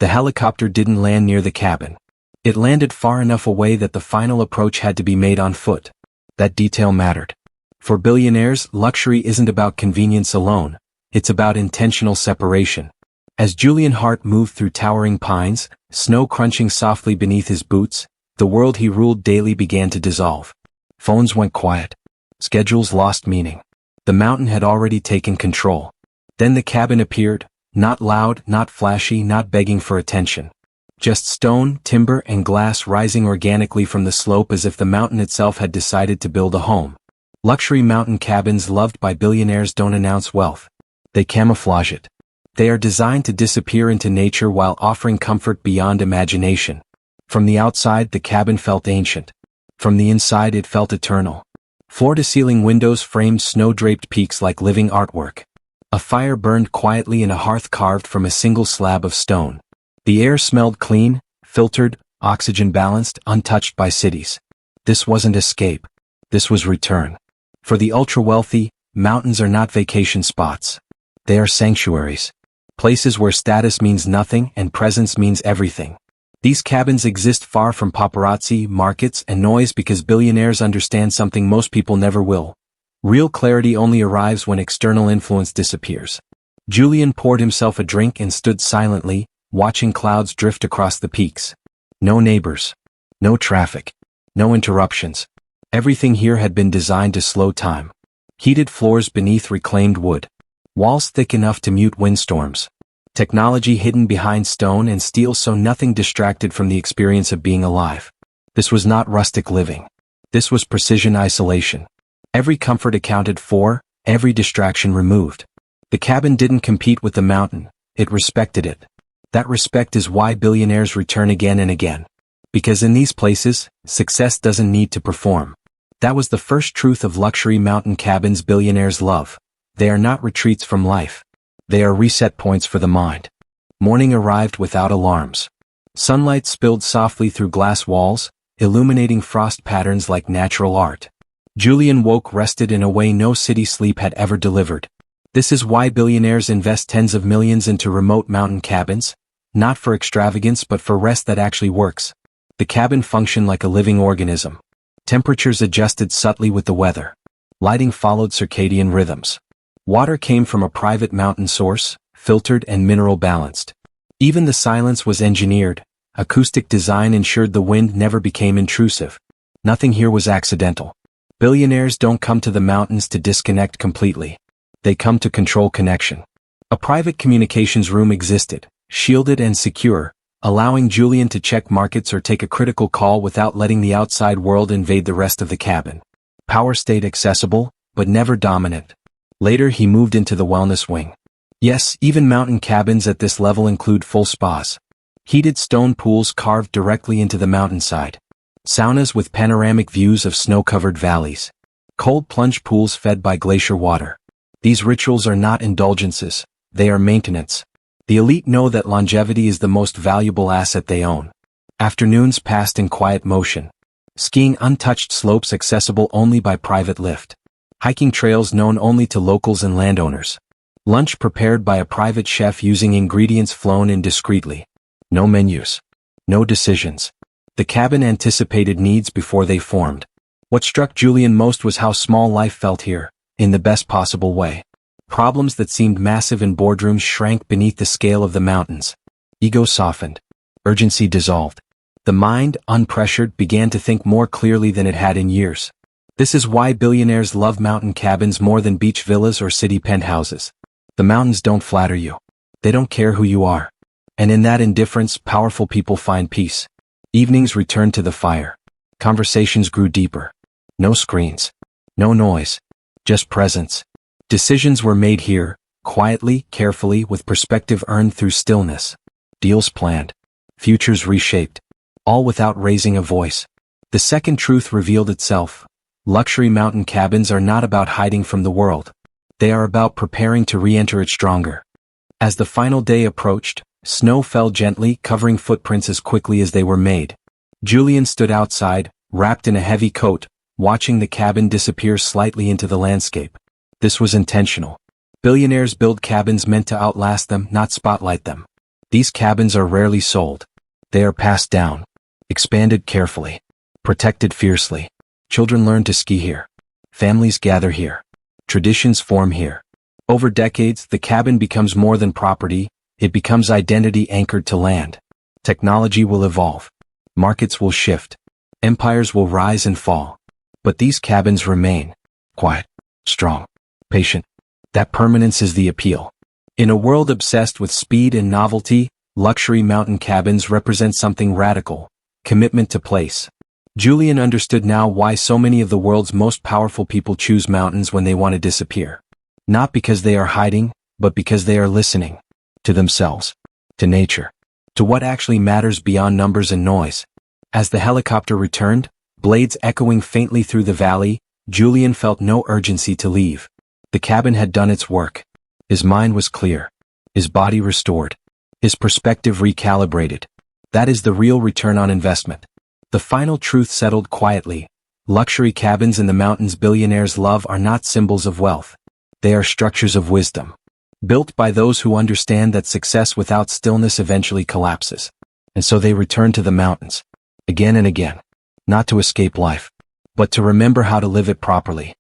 The helicopter didn't land near the cabin. It landed far enough away that the final approach had to be made on foot. That detail mattered. For billionaires, luxury isn't about convenience alone, it's about intentional separation. As Julian Hart moved through towering pines, snow crunching softly beneath his boots, the world he ruled daily began to dissolve. Phones went quiet. Schedules lost meaning. The mountain had already taken control. Then the cabin appeared, not loud, not flashy, not begging for attention. Just stone, timber, and glass rising organically from the slope as if the mountain itself had decided to build a home. Luxury mountain cabins loved by billionaires don't announce wealth. They camouflage it. They are designed to disappear into nature while offering comfort beyond imagination. From the outside, the cabin felt ancient. From the inside, it felt eternal. Floor-to-ceiling windows framed snow-draped peaks like living artwork. A fire burned quietly in a hearth carved from a single slab of stone. The air smelled clean, filtered, oxygen-balanced, untouched by cities. This wasn't escape. This was return. For the ultra-wealthy, mountains are not vacation spots. They are sanctuaries. Places where status means nothing and presence means everything. These cabins exist far from paparazzi, markets, and noise because billionaires understand something most people never will. Real clarity only arrives when external influence disappears. Julian poured himself a drink and stood silently, watching clouds drift across the peaks. No neighbors. No traffic. No interruptions. Everything here had been designed to slow time. Heated floors beneath reclaimed wood. Walls thick enough to mute windstorms. Technology hidden behind stone and steel so nothing distracted from the experience of being alive. This was not rustic living. This was precision isolation. Every comfort accounted for, every distraction removed. The cabin didn't compete with the mountain, it respected it. That respect is why billionaires return again and again. Because in these places, success doesn't need to perform. That was the first truth of luxury mountain cabins billionaires love. They are not retreats from life. They are reset points for the mind. Morning arrived without alarms. Sunlight spilled softly through glass walls, illuminating frost patterns like natural art. Julian woke rested in a way no city sleep had ever delivered. This is why billionaires invest tens of millions into remote mountain cabins, not for extravagance but for rest that actually works. The cabin functioned like a living organism. Temperatures adjusted subtly with the weather. Lighting followed circadian rhythms. Water came from a private mountain source, filtered and mineral balanced. Even the silence was engineered. Acoustic design ensured the wind never became intrusive. Nothing here was accidental. Billionaires don't come to the mountains to disconnect completely. They come to control connection. A private communications room existed, shielded and secure, allowing Julian to check markets or take a critical call without letting the outside world invade the rest of the cabin. Power stayed accessible, but never dominant. Later he moved into the wellness wing. Yes, even mountain cabins at this level include full spas. Heated stone pools carved directly into the mountainside. Saunas with panoramic views of snow-covered valleys. Cold plunge pools fed by glacier water. These rituals are not indulgences, they are maintenance. The elite know that longevity is the most valuable asset they own. Afternoons passed in quiet motion. Skiing untouched slopes accessible only by private lift. Hiking trails known only to locals and landowners. Lunch prepared by a private chef using ingredients flown in discreetly. No menus. No decisions. The cabin anticipated needs before they formed. What struck Julian most was how small life felt here, in the best possible way. Problems that seemed massive in boardrooms shrank beneath the scale of the mountains. Ego softened. Urgency dissolved. The mind, unpressured, began to think more clearly than it had in years. This is why billionaires love mountain cabins more than beach villas or city penthouses. The mountains don't flatter you. They don't care who you are. And in that indifference, powerful people find peace. Evenings returned to the fire. Conversations grew deeper. No screens. No noise. Just presence. Decisions were made here, quietly, carefully, with perspective earned through stillness. Deals planned. Futures reshaped. All without raising a voice. The second truth revealed itself. Luxury mountain cabins are not about hiding from the world. They are about preparing to re-enter it stronger. As the final day approached, snow fell gently, covering footprints as quickly as they were made. Julian stood outside, wrapped in a heavy coat, watching the cabin disappear slightly into the landscape. This was intentional. Billionaires build cabins meant to outlast them, not spotlight them. These cabins are rarely sold. They are passed down, expanded carefully, protected fiercely. Children learn to ski here. Families gather here. Traditions form here. Over decades, the cabin becomes more than property, it becomes identity anchored to land. Technology will evolve. Markets will shift. Empires will rise and fall. But these cabins remain. Quiet, strong, patient. That permanence is the appeal. In a world obsessed with speed and novelty, luxury mountain cabins represent something radical: commitment to place. Julian understood now why so many of the world's most powerful people choose mountains when they want to disappear. Not because they are hiding, but because they are listening. To themselves. To nature. To what actually matters beyond numbers and noise. As the helicopter returned, blades echoing faintly through the valley, Julian felt no urgency to leave. The cabin had done its work. His mind was clear. His body restored. His perspective recalibrated. That is the real return on investment. The final truth settled quietly. Luxury cabins in the mountains billionaires love are not symbols of wealth. They are structures of wisdom. Built by those who understand that success without stillness eventually collapses. And so they return to the mountains. Again and again. Not to escape life, but to remember how to live it properly.